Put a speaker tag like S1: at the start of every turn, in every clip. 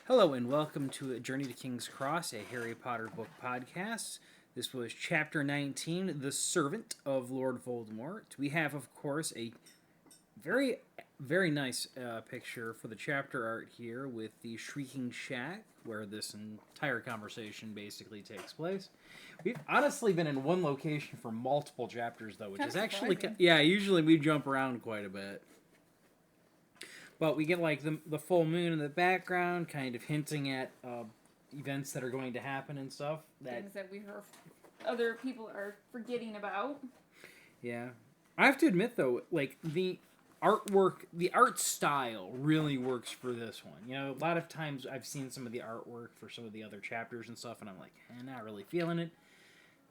S1: Hello and welcome to A Journey to King's Cross, a Harry Potter book podcast. This was Chapter 19, The Servant of Lord Voldemort. We have, of course, a very, very nice picture for the chapter art here with the Shrieking Shack, where this entire conversation basically takes place. We've honestly been in one location for multiple chapters, though, which is actually... Yeah, usually we jump around quite a bit. But we get like the full moon in the background, kind of hinting at events that are going to happen and stuff.
S2: Things that we heard other people are forgetting about.
S1: Yeah. I have to admit, though, like, the artwork, the art style really works for this one. You know, a lot of times I've seen some of the artwork for some of the other chapters and stuff, and I'm like, not really feeling it.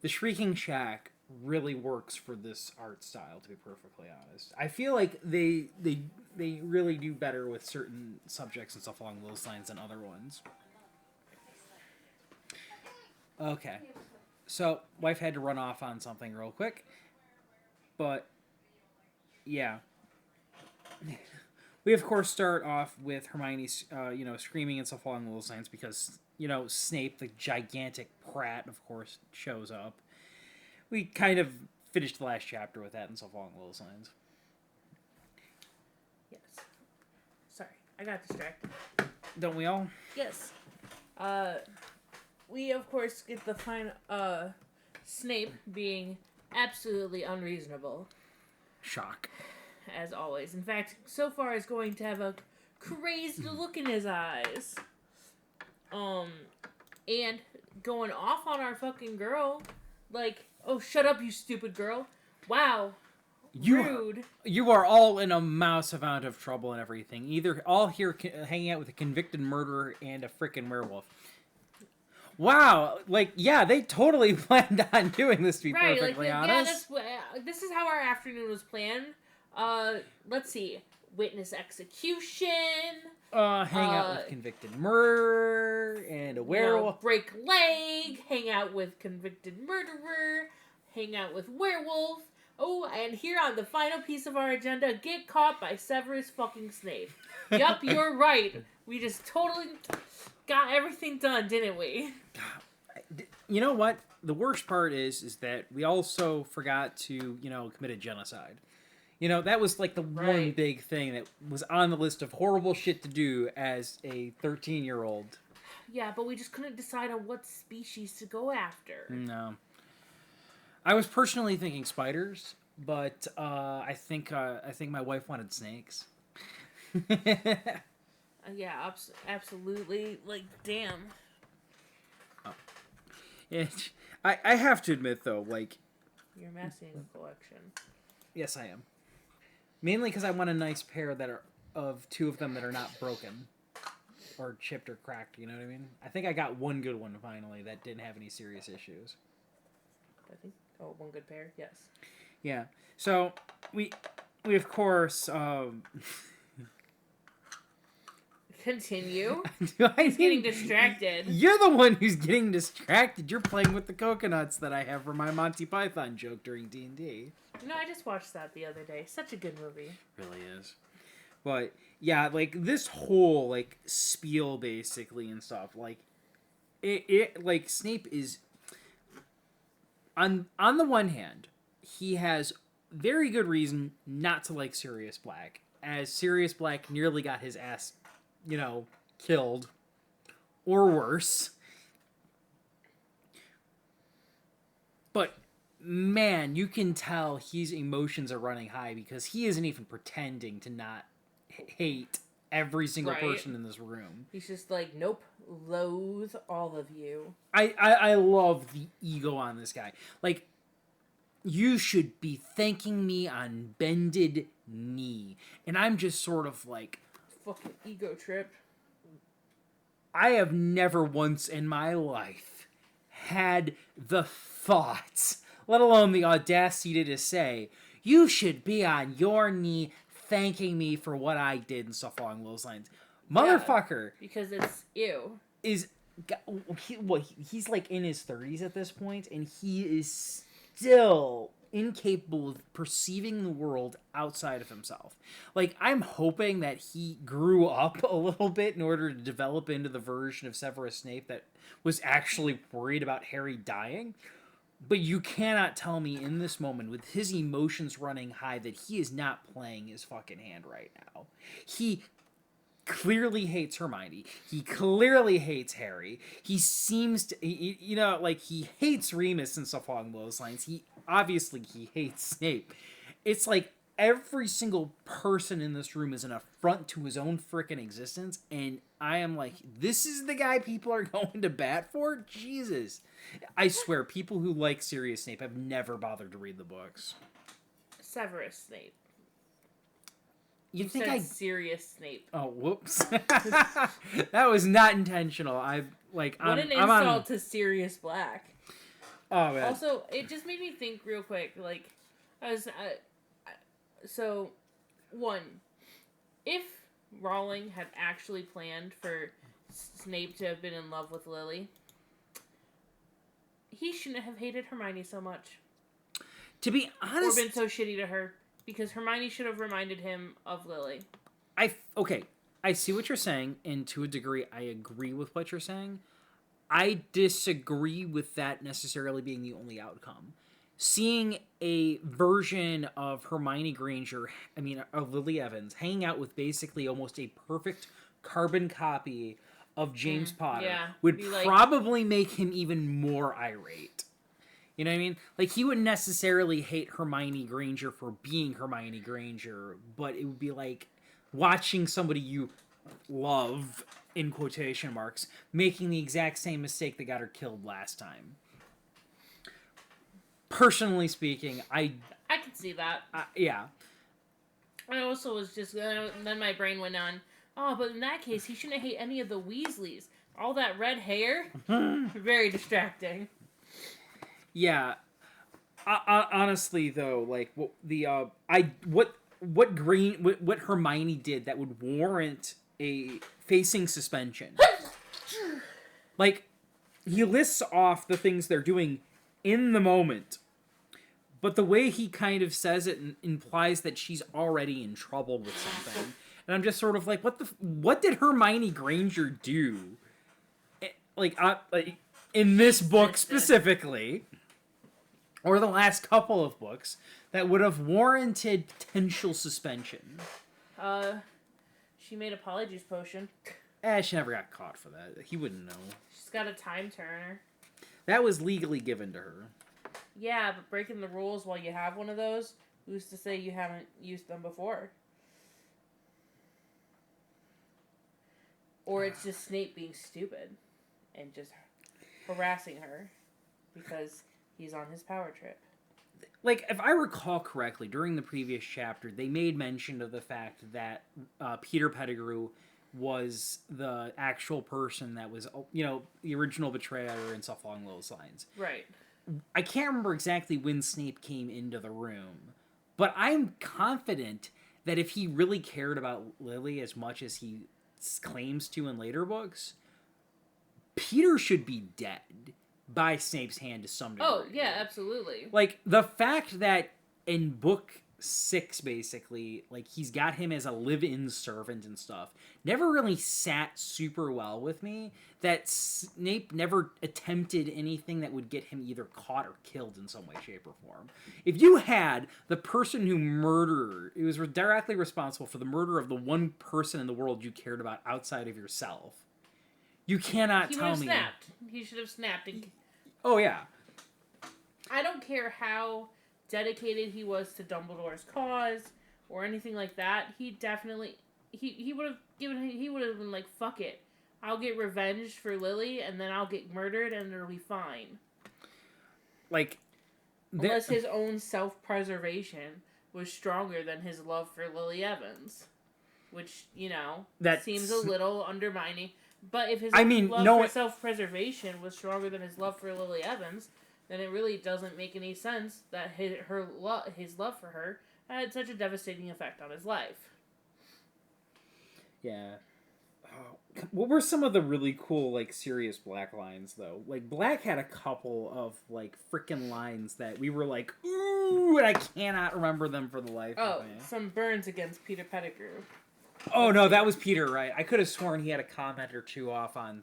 S1: The Shrieking Shack really works for this art style, to be perfectly honest. I feel like they really do better with certain subjects and stuff along those lines than other ones. Okay. So, wife had to run off on something real quick. But, yeah. We, of course, start off with Hermione, screaming and stuff along those lines because, Snape, the gigantic prat, of course, shows up. We kind of finished the last chapter with that and stuff along those lines.
S3: Yes. Sorry, I got distracted.
S1: Don't we all?
S3: Yes. We of course get the final Snape being absolutely unreasonable.
S1: Shock.
S3: As always. In fact, so far is going to have a crazed look in his eyes. And going off on our fucking girl. Like, oh, shut up, you stupid girl. Wow. Rude.
S1: You are all in a massive amount of trouble and everything. Either all here hanging out with a convicted murderer and a frickin' werewolf. Wow. Like, yeah, they totally planned on doing this, to be perfectly honest.
S3: Yeah, this is how our afternoon was planned. Let's see. Witness execution.
S1: Hang out with convicted murderer and a werewolf.
S3: Break leg. Hang out with convicted murderer. Hang out with werewolf. Oh, and here on the final piece of our agenda, get caught by Severus fucking Snape. Yup, you're right. We just totally got everything done, didn't we?
S1: You know what? The worst part is that we also forgot to, commit a genocide. That was like the one big thing that was on the list of horrible shit to do as a 13-year-old.
S3: Yeah, but we just couldn't decide on what species to go after.
S1: No. I was personally thinking spiders, but I think my wife wanted snakes.
S3: Yeah, absolutely. Like, damn.
S1: Oh. I have to admit, though, like...
S3: You're amassing a collection.
S1: Yes, I am. Mainly because I want a nice pair that are of two of them that are not broken. Or chipped or cracked, you know what I mean? I think I got one good one, finally, that didn't have any serious issues.
S3: I think... Oh, one good pair? Yes.
S1: Yeah. So, we of course,
S3: Continue.
S1: He's
S3: getting distracted.
S1: You're the one who's getting distracted. You're playing with the coconuts that I have for my Monty Python joke during D&D.
S3: No, I just watched that the other day. Such a good movie.
S1: Really is. But, yeah, like, this whole, like, spiel, basically, and stuff, like, it like, Snape is... On the one hand, he has very good reason not to like Sirius Black, as Sirius Black nearly got his ass, killed, or worse. But, man, you can tell his emotions are running high because he isn't even pretending to not hate every single person in this room.
S3: He's just like, nope, loathe all of you.
S1: I love the ego on this guy. Like, you should be thanking me on bended knee. And I'm just sort of like...
S3: Fucking ego trip.
S1: I have never once in my life had the thoughts, let alone the audacity to say, you should be on your knee thanking me for what I did and stuff along those lines. Motherfucker.
S3: Yeah, because it's ew.
S1: He's like in his 30s at this point, and he is still incapable of perceiving the world outside of himself. Like, I'm hoping that he grew up a little bit in order to develop into the version of Severus Snape that was actually worried about Harry dying. But you cannot tell me in this moment, with his emotions running high, that he is not playing his fucking hand right now. He clearly hates Hermione. He clearly hates Harry. He seems to, he hates Remus and stuff along those lines. He hates Snape. It's like every single person in this room is an affront to his own freaking existence, and I am like, this is the guy people are going to bat for? Jesus. I swear, people who like Sirius Snape have never bothered to read the books.
S3: Severus Snape.
S1: You think
S3: said serious Snape.
S1: Oh, whoops. That was not intentional.
S3: What an insult to Sirius Black.
S1: Oh, man.
S3: Also, it just made me think real quick. Like, so, one, if Rowling had actually planned for Snape to have been in love with Lily, he shouldn't have hated Hermione so much.
S1: To be honest...
S3: Or been so shitty to her. Because Hermione should have reminded him of Lily.
S1: Okay, I see what you're saying, and to a degree, I agree with what you're saying. I disagree with that necessarily being the only outcome. Seeing a version of Hermione Granger, of Lily Evans, hanging out with basically almost a perfect carbon copy of James Potter would probably make him even more irate. You know what I mean? Like, he wouldn't necessarily hate Hermione Granger for being Hermione Granger, but it would be like watching somebody you love, in quotation marks, making the exact same mistake that got her killed last time. Personally speaking, I
S3: can see that.
S1: Yeah.
S3: I also was just... then my brain went on, oh, but in that case, he shouldn't hate any of the Weasleys. All that red hair? Very distracting.
S1: Yeah, honestly though, like what Hermione did that would warrant a facing suspension. Like, he lists off the things they're doing in the moment, but the way he kind of says it implies that she's already in trouble with something, and I'm just sort of like, what did Hermione Granger do? Like in this book specifically. Or the last couple of books, that would have warranted potential suspension.
S3: She made apologies potion.
S1: She never got caught for that. He wouldn't know.
S3: She's got a time turner.
S1: That was legally given to her.
S3: Yeah, but breaking the rules while you have one of those, who's to say you haven't used them before? Or it's just Snape being stupid and just harassing her because... he's on his power trip.
S1: Like, if I recall correctly, during the previous chapter, they made mention of the fact that Peter Pettigrew was the actual person that was, the original betrayer and stuff along those lines.
S3: Right.
S1: I can't remember exactly when Snape came into the room, but I'm confident that if he really cared about Lily as much as he claims to in later books, Peter should be dead by Snape's hand to some degree.
S3: Oh, yeah, absolutely.
S1: Like, the fact that in book 6, basically, like, he's got him as a live-in servant and stuff, never really sat super well with me, that Snape never attempted anything that would get him either caught or killed in some way, shape, or form. If you had the person who was directly responsible for the murder of the one person in the world you cared about outside of yourself, you cannot tell me...
S3: He should have snapped.
S1: Oh, yeah.
S3: I don't care how dedicated he was to Dumbledore's cause or anything like that. He definitely... He would have been like, fuck it. I'll get revenge for Lily, and then I'll get murdered, and it'll be fine.
S1: Like...
S3: Unless his own self-preservation was stronger than his love for Lily Evans. Which, that seems a little undermining... But if his love for self-preservation was stronger than his love for Lily Evans, then it really doesn't make any sense that his love for her had such a devastating effect on his life.
S1: Yeah. Oh, what were some of the really cool, like, Sirius Black lines, though? Like, Black had a couple of, like, frickin' lines that we were like, ooh! two, and I cannot remember them for the life of me.
S3: Some burns against Peter Pettigrew.
S1: Oh no, that was Peter, right? I could have sworn he had a comment or two off on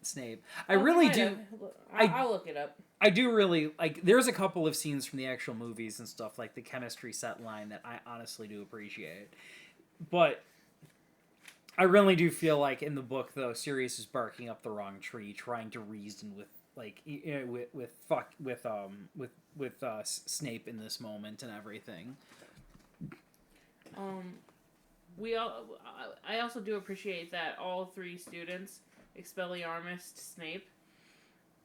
S1: Snape. I really do.
S3: I'll look it up.
S1: I do really like. There's a couple of scenes from the actual movies and stuff, like the chemistry set line, that I honestly do appreciate. But I really do feel like in the book, though, Sirius is barking up the wrong tree, trying to reason with Snape in this moment and everything.
S3: I also do appreciate that all three students Expelliarmus Snape,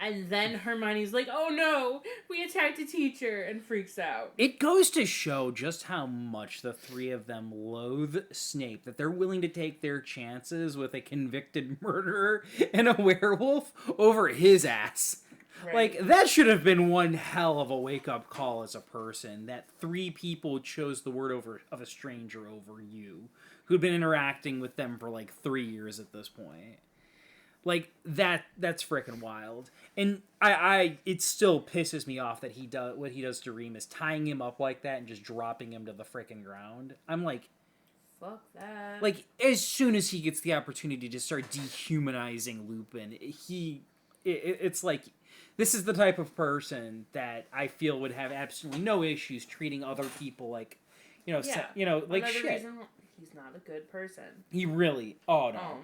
S3: and then Hermione's like, "Oh no, we attacked a teacher," and freaks out.
S1: It goes to show just how much the three of them loathe Snape, that they're willing to take their chances with a convicted murderer and a werewolf over his ass.
S3: Right.
S1: Like, that should have been one hell of a wake-up call as a person, that three people chose the word of a stranger over you, who'd been interacting with them for like 3 years at this point. Like, that's freaking wild. And it still pisses me off that what he does to Remus, tying him up like that and just dropping him to the freaking ground. I'm like,
S3: fuck that.
S1: Like, as soon as he gets the opportunity to start dehumanizing Lupin, it's like, this is the type of person that I feel would have absolutely no issues treating other people like, like
S3: Another
S1: shit.
S3: Reason he's not a good person.
S1: He really, oh no.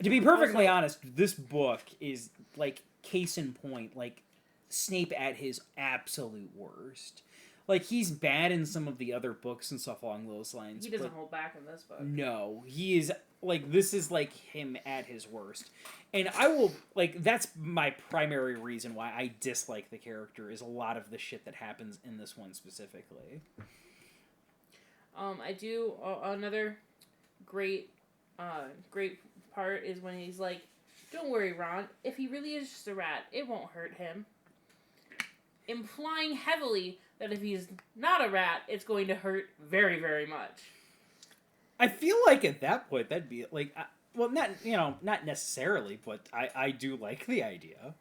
S1: To be perfectly honest, this book is, like, case in point, like, Snape at his absolute worst. Like, he's bad in some of the other books and stuff along those lines.
S3: He doesn't hold back in this book.
S1: No, he is, like, this is, like, him at his worst. And I will, like, that's my primary reason why I dislike the character, is a lot of the shit that happens in this one specifically.
S3: I do, another great part is when he's like, "Don't worry, Ron. If he really is just a rat, it won't hurt him." Implying heavily that if he's not a rat, it's going to hurt very, very much.
S1: I feel like at that point, that'd be, like, well, not necessarily, but I do like the idea.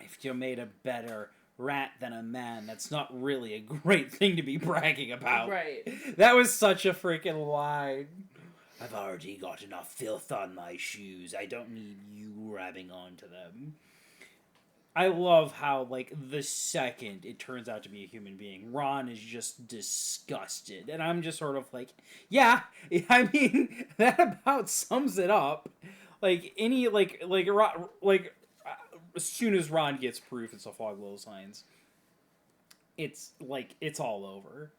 S1: If you made a better rat than a man, that's not really a great thing to be bragging about.
S3: Right.
S1: That was such a freaking line. I've already got enough filth on my shoes. I don't need you grabbing onto them. I love how, like, the second it turns out to be a human being, Ron is just disgusted. And I'm just sort of like, yeah, I mean, that about sums it up. Like, as soon as Ron gets proof and stuff along those lines, it's, like, it's all over.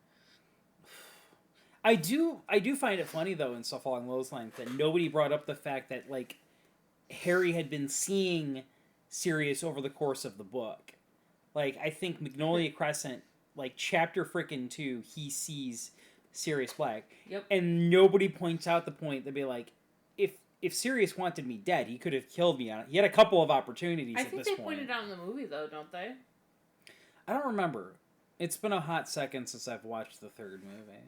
S1: I do find it funny, though, and stuff along those lines, that nobody brought up the fact that, like, Harry had been seeing Sirius over the course of the book. Like, I think Magnolia Crescent, like, chapter frickin' 2, he sees Sirius Black.
S3: Yep.
S1: And nobody points out the point. They'd be like, if Sirius wanted me dead, he could have killed me on it. He had a couple of opportunities at this point.
S3: I think they pointed out in the movie, though, don't they?
S1: I don't remember. It's been a hot second since I've watched the third movie.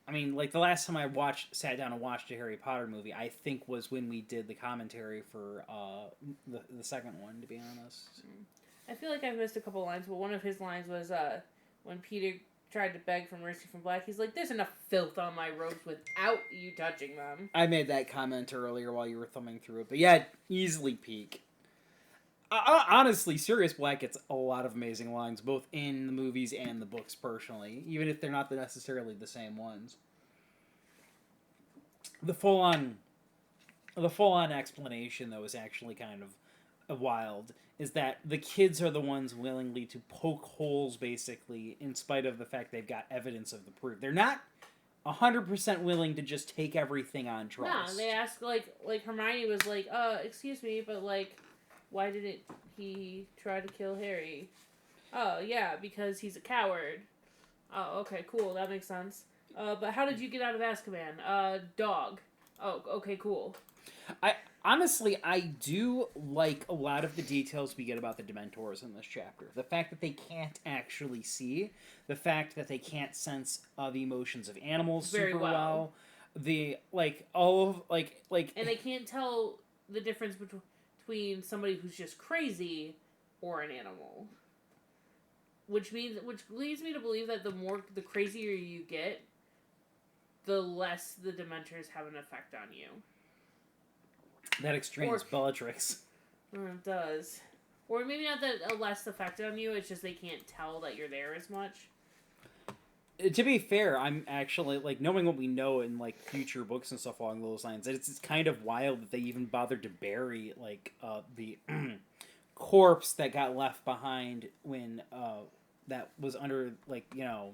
S1: I mean, like, the last time I sat down and watched a Harry Potter movie, I think was when we did the commentary for the second one, to be honest.
S3: I feel like I've missed a couple lines, but one of his lines was when Peter tried to beg for mercy from Black, he's like, "There's enough filth on my robes without you touching them."
S1: I made that comment earlier while you were thumbing through it, but yeah, easily peak. Honestly, Sirius Black gets a lot of amazing lines, both in the movies and the books, personally, even if they're not necessarily the same ones. The full-on explanation, though, is actually kind of wild, is that the kids are the ones willingly to poke holes, basically, in spite of the fact they've got evidence of the proof. They're not 100% willing to just take everything on trust.
S3: No, they ask, like Hermione was like, excuse me, but, like, why didn't he try to kill Harry? Oh, yeah, because he's a coward. Oh, okay, cool, that makes sense. But how did you get out of Azkaban? Dog. Oh, okay, cool.
S1: I do like a lot of the details we get about the Dementors in this chapter. The fact that they can't actually see, the fact that they can't sense the emotions of animals
S3: Very
S1: super
S3: well.
S1: The, like, all of, like...
S3: And they can't tell the difference between somebody who's just crazy or an animal. Which leads me to believe that the crazier you get, the less the Dementors have an effect on you.
S1: That extraneous Bellatrix.
S3: It does. Or maybe not that a less effect on you, it's just they can't tell that you're there as much.
S1: To be fair, I'm actually, like, knowing what we know in, like, future books and stuff along those lines, it's kind of wild that they even bothered to bury, like, the corpse that got left behind when, that was under, like, you know,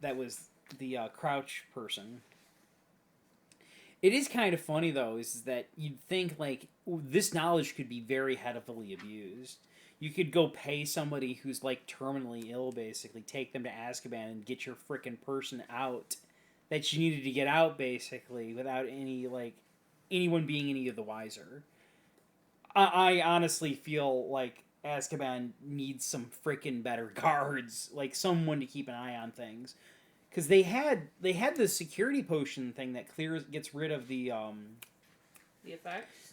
S1: that was the, Crouch person. It is kind of funny, though, is that you'd think, like, this knowledge could be very heavily abused. You could go pay somebody who's, like, terminally ill, basically, take them to Azkaban and get your frickin' person out that you needed to get out, basically, without any, like, anyone being any of the wiser. I honestly feel like Azkaban needs some frickin' better guards, like, someone to keep an eye on things. Because they had the security potion thing that gets rid of the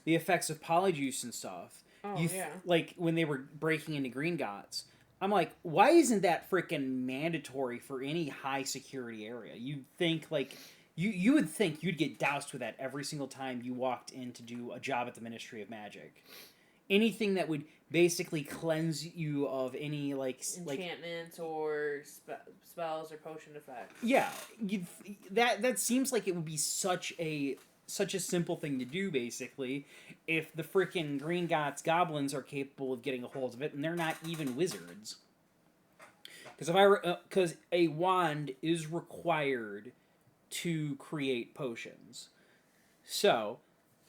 S1: effects of polyjuice and stuff.
S3: Oh, yeah.
S1: Like, when they were breaking into Gringotts. I'm like, why isn't that freaking mandatory for any high security area? You'd think, like, you would think you'd get doused with that every single time you walked in to do a job at the Ministry of Magic. Anything that would basically cleanse you of any, like...
S3: enchantments or spells or potion effects.
S1: Yeah. That seems like it would be such a simple thing to do, basically, if the freaking Gringotts goblins are capable of getting a hold of it, and they're not even wizards. Because a wand is required to create potions. So,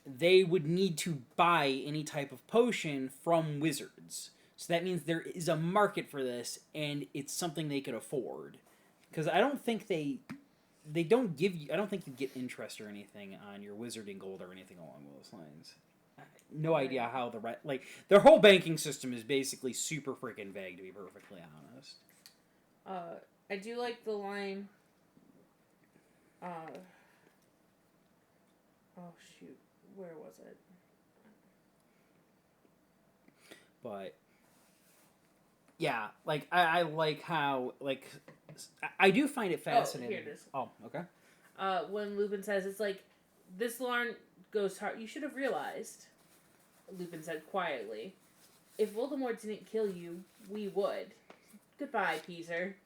S1: they would need to buy any type of potion from wizards. So that means there is a market for this, and it's something they could afford. Because I don't think they don't give you... I don't think you get interest or anything on your wizarding gold or anything along those lines. No idea how their whole banking system is basically super freaking vague, to be perfectly honest.
S3: I do like the line... oh, shoot. Where was it?
S1: But... yeah, like, I like how, like... I do find it fascinating.
S3: Oh, here it is.
S1: Oh, okay.
S3: When Lupin says, it's like, this alarm goes hard. You should have realized, Lupin said quietly, if Voldemort didn't kill you, we would. Goodbye, Peter.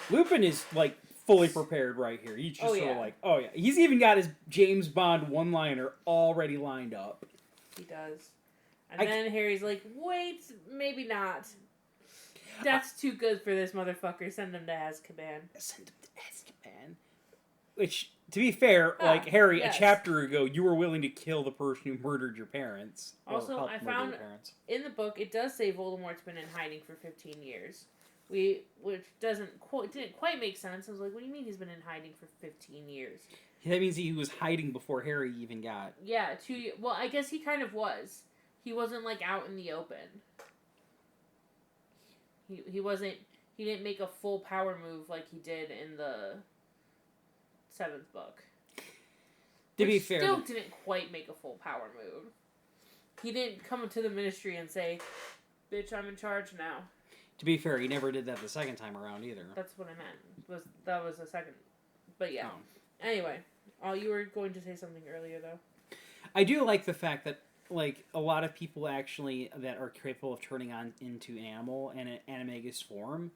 S1: Lupin is, like, fully prepared right here. He's just sort of like, oh yeah. He's even got his James Bond one-liner already lined up.
S3: He does. And then Harry's like, wait, maybe not. That's too good for this motherfucker. Send him to Azkaban.
S1: Send him to Azkaban. Which, to be fair, like, Harry, yes. A chapter ago, you were willing to kill the person who murdered your parents.
S3: Also, I found in the book, it does say Voldemort's been in hiding for 15 years. Which didn't quite make sense. I was like, what do you mean he's been in hiding for 15 years?
S1: That means he was hiding before Harry even got...
S3: yeah, 2 years. Well, I guess he kind of was. He wasn't, like, out in the open. He wasn't... he didn't make a full power move like he did in the 7th book.
S1: To be fair...
S3: still didn't quite make a full power move. He didn't come into the Ministry and say, bitch, I'm in charge now.
S1: To be fair, he never did that the second time around either.
S3: That's what I meant. That was the second... but yeah. Oh. Anyway. You were going to say something earlier, though.
S1: I do like the fact that, like, a lot of people actually that are capable of turning on into an animal in an animagus form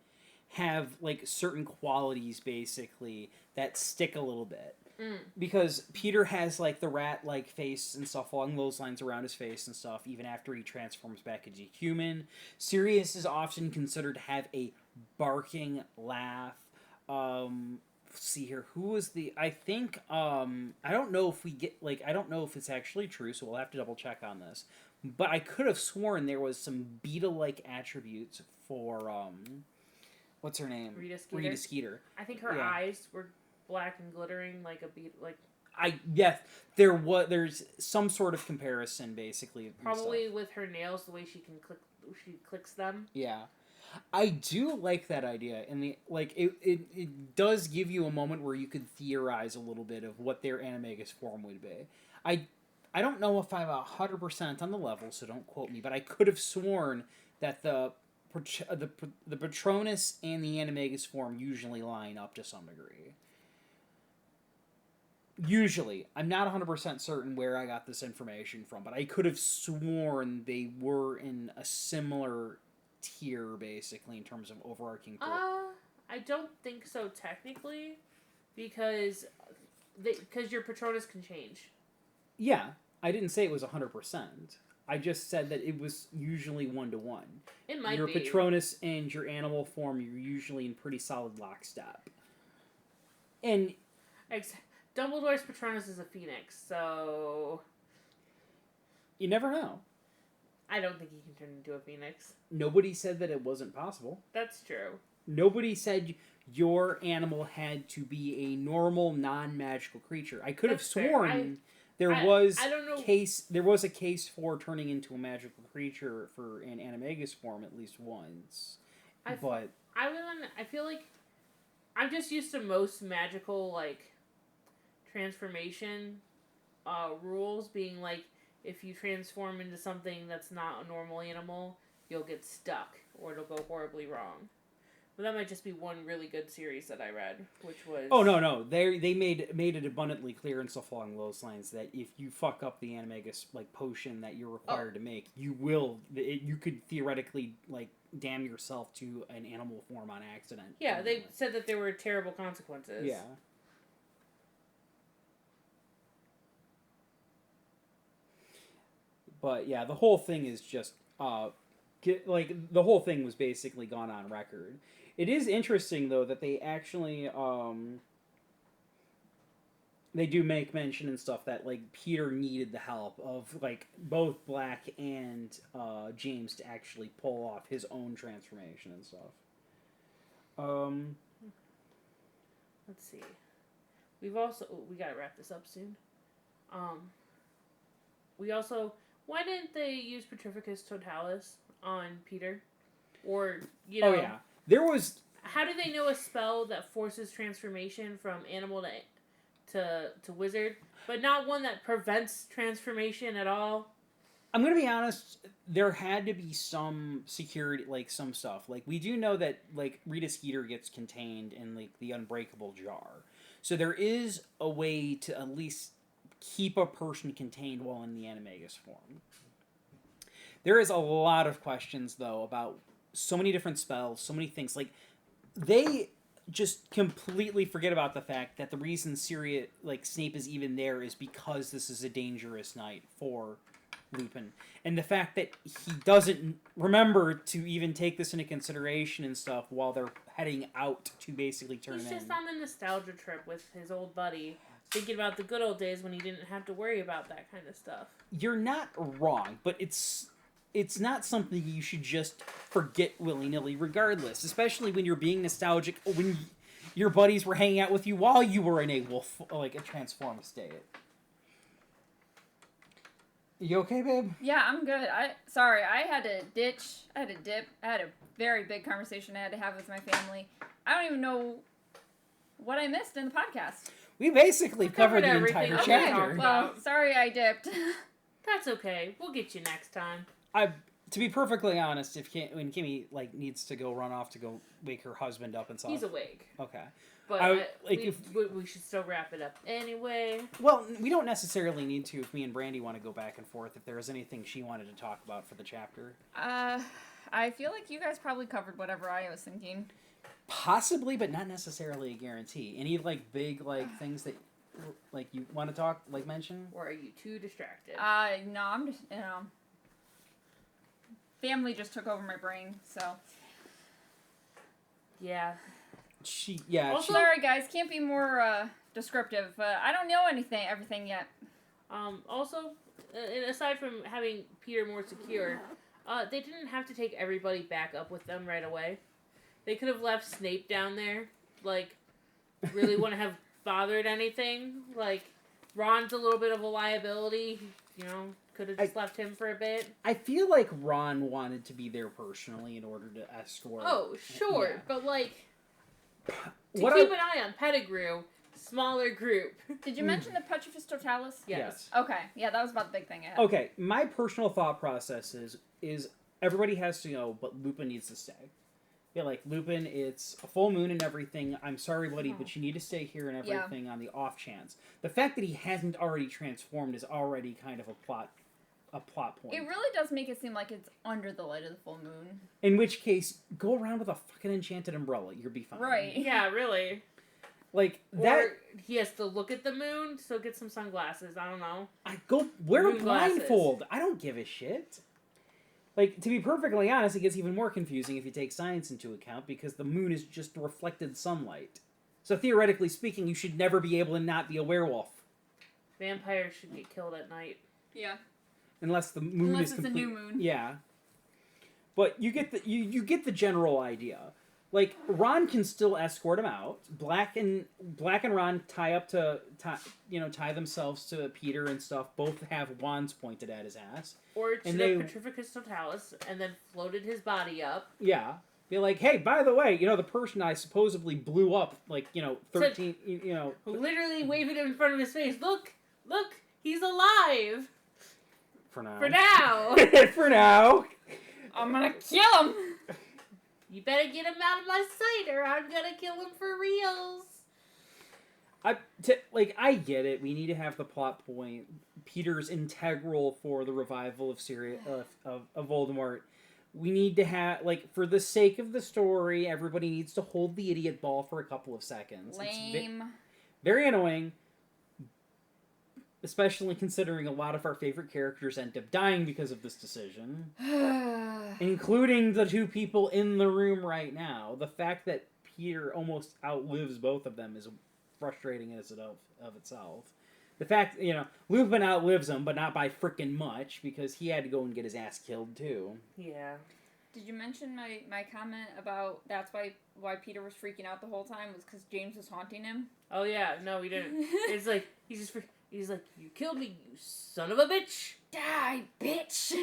S1: have, like, certain qualities, basically, that stick a little bit. Mm. Because Peter has, like, the rat-like face and stuff along those lines around his face and stuff, even after he transforms back into human. Sirius is often considered to have a barking laugh. Let's see here, who was the... I think, I don't know if we get, like, I don't know if it's actually true, so we'll have to double check on this. But I could have sworn there was some beetle-like attributes for, what's her name? Rita Skeeter.
S3: I think her eyes were black and glittering like a beetle, like...
S1: Yes, there's some sort of comparison, basically.
S3: Probably with her nails, the way she clicks them.
S1: Yeah. I do like that idea, and it does give you a moment where you could theorize a little bit of what their animagus form would be. I don't know if I'm 100% on the level, so don't quote me, but I could have sworn that the Patronus and the Animagus form usually line up to some degree. Usually. I'm not 100% certain where I got this information from, but I could have sworn they were in a similar tier, basically, in terms of overarching...
S3: I don't think so, technically, because your Patronus can change.
S1: Yeah, I didn't say it was 100%. I just said that it was usually 1-to-1.
S3: It might
S1: your
S3: be.
S1: Your Patronus and your animal form, you're usually in pretty solid lockstep. And...
S3: Dumbledore's Patronus is a phoenix, so...
S1: You never know.
S3: I don't think he can turn into a phoenix.
S1: Nobody said that it wasn't possible.
S3: That's true.
S1: Nobody said your animal had to be a normal, non-magical creature. I could have sworn there was a case for turning into a magical creature for an Animagus form at least once. I
S3: feel like I'm just used to most magical, like, transformation rules being like, if you transform into something that's not a normal animal, you'll get stuck or it'll go horribly wrong. But that might just be one really good series that I read, which was...
S1: Oh, no. They made it abundantly clear and stuff along those lines that if you fuck up the Animagus, like, potion that you're required to make, you could theoretically, like, damn yourself to an animal form on accident.
S3: Yeah, they said that there were terrible consequences.
S1: Yeah. But, yeah, the whole thing is just, the whole thing was basically gone on record. It is interesting, though, that they actually, they do make mention and stuff that, like, Peter needed the help of, like, both Black and James to actually pull off his own transformation and stuff.
S3: Let's see. We gotta wrap this up soon. Why didn't they use Petrificus Totalis on Peter? Or,
S1: Oh, yeah. There was...
S3: How do they know a spell that forces transformation from animal to wizard, but not one that prevents transformation at all?
S1: I'm going to be honest, there had to be some security, like, some stuff. Like, we do know that, like, Rita Skeeter gets contained in, like, the Unbreakable Jar. So there is a way to at least keep a person contained while in the Animagus form. There is a lot of questions, though, about so many different spells, so many things. Like, they just completely forget about the fact that the reason Snape is even there is because this is a dangerous night for Lupin. And the fact that he doesn't remember to even take this into consideration and stuff while they're heading out to basically turn him in.
S3: He's just on a nostalgia trip with his old buddy, thinking about the good old days when he didn't have to worry about that kind of stuff.
S1: You're not wrong, but it's not something you should just forget willy-nilly regardless, especially when you're being nostalgic, when your buddies were hanging out with you while you were in a transformed state. You okay, babe?
S2: Yeah, I'm good. I had to dip. I had a very big conversation I had to have with my family. I don't even know what I missed in the podcast.
S1: We basically covered the entire
S3: Okay,
S1: chapter.
S2: Well, sorry I dipped.
S3: That's okay. We'll get you next time.
S1: To be perfectly honest, when Kimmy needs to go run off to go wake her husband up and stuff.
S3: He's awake.
S1: Okay.
S3: But we should still wrap it up anyway.
S1: Well, we don't necessarily need to if me and Brandy want to go back and forth. If there was anything she wanted to talk about for the chapter.
S2: I feel like you guys probably covered whatever I was thinking.
S1: Possibly, but not necessarily a guarantee. Any big things that you want to mention?
S3: Or are you too distracted?
S2: No, I'm just family just took over my brain, so.
S3: Yeah.
S2: Sorry guys, can't be more descriptive. I don't know everything yet.
S3: Also, aside from having Peter more secure, they didn't have to take everybody back up with them right away. They could have left Snape down there. Really wouldn't have bothered anything. Ron's a little bit of a liability. Could have just left him for a bit.
S1: I feel like Ron wanted to be there personally in order to escort.
S3: Oh, sure. Yeah. But, keep an eye on Pettigrew, smaller group.
S2: Did you mention the Petrificus Totalis?
S3: Yes.
S2: Okay. Yeah, that was about the big thing I had.
S1: Okay, my personal thought process is everybody has to go, but Lupin needs to stay. Yeah, like, Lupin, it's a full moon and everything. I'm sorry, buddy, but you need to stay here and everything on the off chance. The fact that he hasn't already transformed is already kind of a plot point.
S2: It really does make it seem like it's under the light of the full moon.
S1: In which case, go around with a fucking enchanted umbrella. You'll be fine.
S2: Right.
S3: Yeah, really.
S1: Like, that...
S3: Or he has to look at the moon, so get some sunglasses. I don't know.
S1: Wear a
S3: Moon glasses.
S1: blindfold. I don't give a shit. Like, to be perfectly honest, it gets even more confusing if you take science into account, because the moon is just reflected sunlight. So theoretically speaking, you should never be able to not be a werewolf.
S3: Vampires should get killed at night.
S2: Yeah.
S1: Unless the moon is
S2: it's a new moon.
S1: Yeah. But you get the you get the general idea. Like, Ron can still escort him out. Black and Ron tie themselves to Peter and stuff. Both have wands pointed at his ass.
S3: Or to
S1: And
S3: the
S1: they-
S3: Petrificus Totalis, and then floated his body up.
S1: Yeah. Be like, hey, by the way, the person I supposedly blew up, 13,
S3: Literally waving it in front of his face. Look, he's alive.
S1: for now.
S3: For now.
S1: For now.
S2: I'm gonna kill him!
S3: You better get him out of my sight, or I'm gonna kill him for reals.
S1: I get it. We need to have the plot point. Peter's integral for the revival of of Voldemort. We need to have, for the sake of the story, everybody needs to hold the idiot ball for a couple of seconds.
S2: Lame.
S1: It's very annoying, especially considering a lot of our favorite characters end up dying because of this decision. Including the two people in the room right now. The fact that Peter almost outlives both of them is frustrating in of itself. The fact, Lupin outlives him, but not by frickin' much, because he had to go and get his ass killed, too.
S3: Yeah.
S2: Did you mention my comment about that's why Peter was freaking out the whole time was because James was haunting him?
S3: Oh yeah, no, he didn't. It's like, he's like, you killed me, you son of a bitch!
S2: Die, bitch!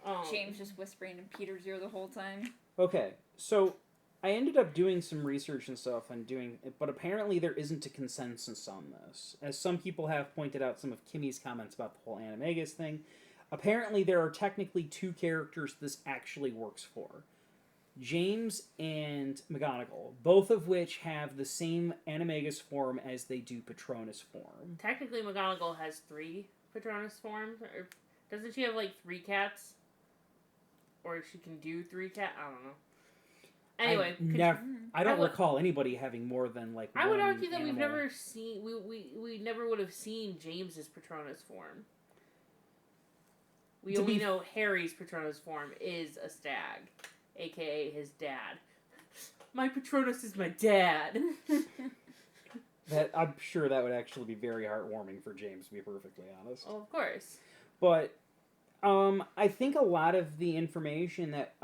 S3: Oh.
S2: James just whispering in Peter's ear the whole time.
S1: Okay, so I ended up doing some research and stuff but apparently there isn't a consensus on this. As some people have pointed out some of Kimmy's comments about the whole Animagus thing, apparently there are technically two characters this actually works for. James and McGonagall, both of which have the same Animagus form as they do Patronus form.
S3: Technically, McGonagall has 3 Patronus forms. Or doesn't she have, 3 cats? Or she can do 3 cats? I don't know. Anyway,
S1: I don't recall anybody having more than
S3: I would
S1: one
S3: argue that
S1: animal.
S3: we've never seen we never would have seen James's Patronus form. We only know Harry's Patronus form is a stag, aka his dad. My Patronus is my dad.
S1: That I'm sure that would actually be very heartwarming for James, to be perfectly honest.
S3: Oh, of course.
S1: But I think a lot of the information that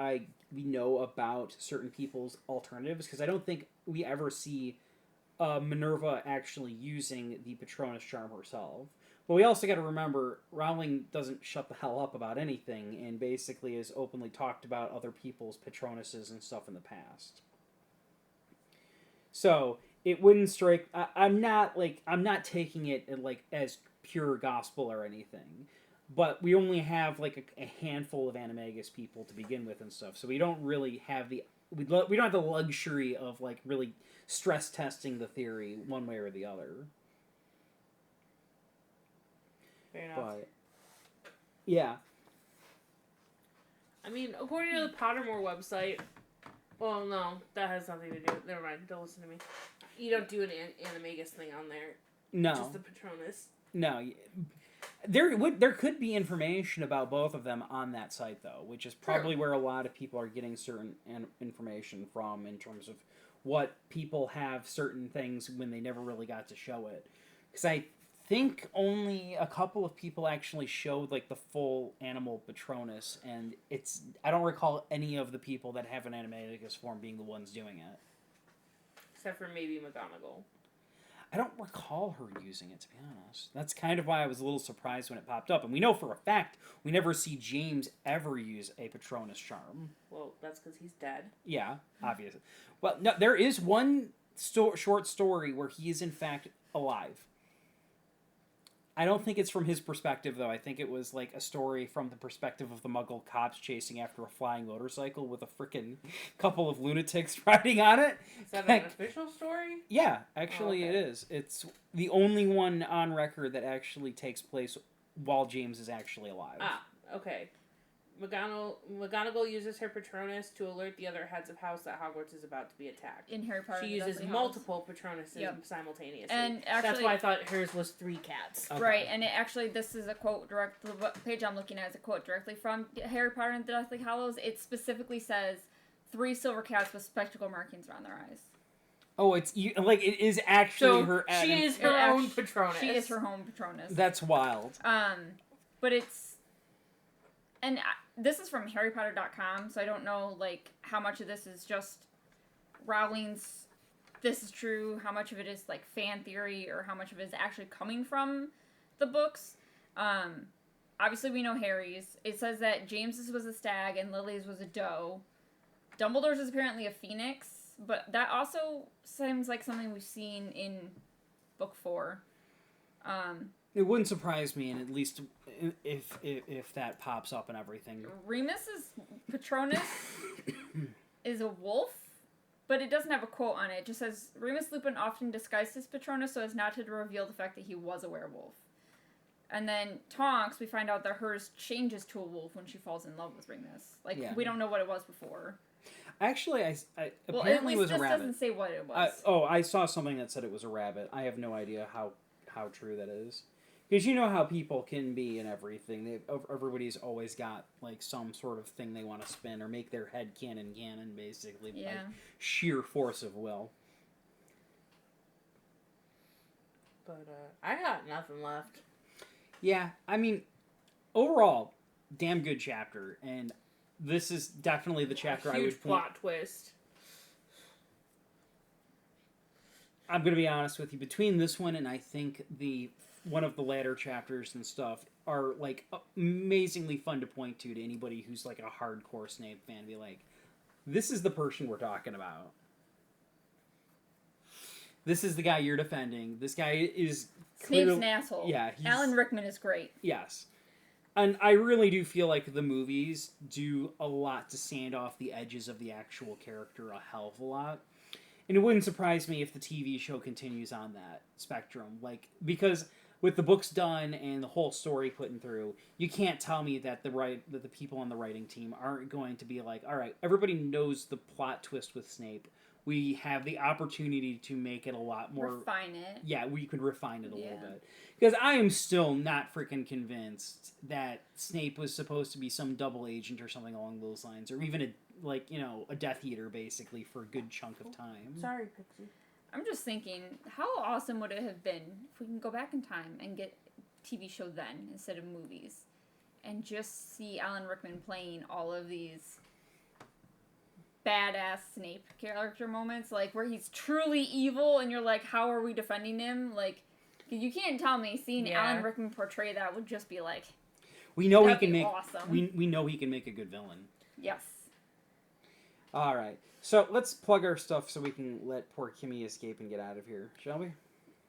S1: we know about certain people's alternatives, because I don't think we ever see Minerva actually using the Patronus charm herself. But we also got to remember, Rowling doesn't shut the hell up about anything, and basically has openly talked about other people's Patronuses and stuff in the past. So it wouldn't strike. I'm not taking it as pure gospel or anything. But we only have a handful of Animagus people to begin with and stuff, so we don't really have we don't have the luxury of really stress testing the theory one way or the other.
S3: Fair enough.
S1: But yeah,
S3: I mean, according to the Pottermore website, well, no, that has nothing to do. Never mind. Don't listen to me. You don't do an Animagus thing on there.
S1: no,
S3: Just the Patronus.
S1: no. There could be information about both of them on that site, though, which is probably where a lot of people are getting certain information from in terms of what people have certain things when they never really got to show it. Because I think only a couple of people actually showed the full animal Patronus, and I don't recall any of the people that have an Animagus form being the ones doing it.
S3: Except for maybe McGonagall.
S1: I don't recall her using it, to be honest. That's kind of why I was a little surprised when it popped up. And we know for a fact we never see James ever use a Patronus charm.
S3: Well, that's because he's dead.
S1: Yeah, obviously. Well, no, there is one short story where he is in fact alive. I don't think it's from his perspective, though. I think it was like a story from the perspective of the Muggle cops chasing after a flying motorcycle with a freaking couple of lunatics riding on it.
S3: Is that an official story?
S1: Yeah, actually
S3: Oh, okay.
S1: it is. It's the only one on record that actually takes place while James is actually alive.
S3: Ah, okay. McGonagall uses her Patronus to alert the other heads of house that Hogwarts is about to be attacked.
S2: In Harry Potter.
S3: She
S2: and
S3: uses
S2: Deathly
S3: multiple Patronuses
S2: Yep.
S3: simultaneously.
S2: And actually,
S3: that's why I thought hers was 3 cats.
S1: Okay.
S2: Right, and this is a quote the page I'm looking at is a quote directly from Harry Potter and the Deathly Hallows. It specifically says 3 silver cats with spectacle markings around their eyes.
S1: Oh, it is actually her.
S3: She is her own Patronus.
S2: She is her own Patronus.
S1: That's wild.
S2: But it's, and this is from HarryPotter.com, so I don't know like how much of this is just Rowling's. This is true. How much of it is like fan theory, or how much of it is actually coming from the books? Obviously, we know Harry's. It says that James's was a stag and Lily's was a doe. Dumbledore's is apparently a phoenix, but that also seems like something we've seen in book 4.
S1: It wouldn't surprise me, and at least if that pops up and everything.
S2: Remus's Patronus is a wolf, but it doesn't have a quote on it. It just says, Remus Lupin often disguised his Patronus so as not to reveal the fact that he was a werewolf. And then Tonks, we find out that hers changes to a wolf when she falls in love with Remus. We don't know what it was before.
S1: Actually, I
S2: Well,
S1: apparently
S2: at least
S1: it was a
S2: this
S1: rabbit.
S2: doesn't say what it was.
S1: I saw something that said it was a rabbit. I have no idea how true that is. Because you know how people can be and everything. Everybody's always got like some sort of thing they want to spin or make their head canon basically by sheer force of will.
S3: But I got nothing left.
S1: Yeah, I mean, overall, damn good chapter, and this is definitely the chapter I would
S3: Huge plot twist.
S1: I'm going to be honest with you. Between this one and I think one of the latter chapters and stuff are like amazingly fun to point to anybody who's like a hardcore Snape fan. Be like, this is the person we're talking about. This is the guy you're defending. This guy is
S2: Snape's an asshole.
S1: Yeah,
S2: Alan Rickman is great.
S1: Yes. And I really do feel like the movies do a lot to sand off the edges of the actual character a hell of a lot. And it wouldn't surprise me if the TV show continues on that spectrum. Because with the books done and the whole story put through, you can't tell me that the people on the writing team aren't going to be like, all right, everybody knows the plot twist with Snape. We have the opportunity to make it a lot more...
S2: Refine it.
S1: Yeah, we could refine it a little bit. Because I am still not freaking convinced that Snape was supposed to be some double agent or something along those lines. Or even a Death Eater, basically, for a good chunk of time.
S3: Sorry, Pixie.
S2: I'm just thinking, how awesome would it have been if we can go back in time and get a TV show then instead of movies? And just see Alan Rickman playing all of these badass Snape character moments, where he's truly evil and you're like, how are we defending him? You can't tell me seeing Alan Rickman portray that would just be like,
S1: we know he can make
S2: awesome.
S1: We know he can make a good villain.
S2: Yes.
S1: All right, so let's plug our stuff so we can let poor Kimmy escape and get out of here, shall we?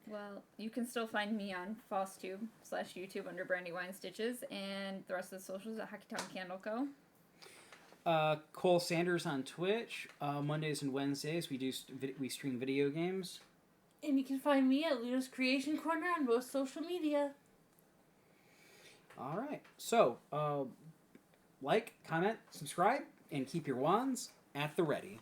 S2: Well, you can still find me on FossTube/YouTube under Brandywine Stitches, and the rest of the socials at Hockeytown Candle Co.
S1: Cole Sanders on Twitch. Mondays and Wednesdays we stream video games.
S3: And you can find me at Ludo's Creation Corner on most social media.
S1: All right, so like, comment, subscribe, and keep your wands at the ready.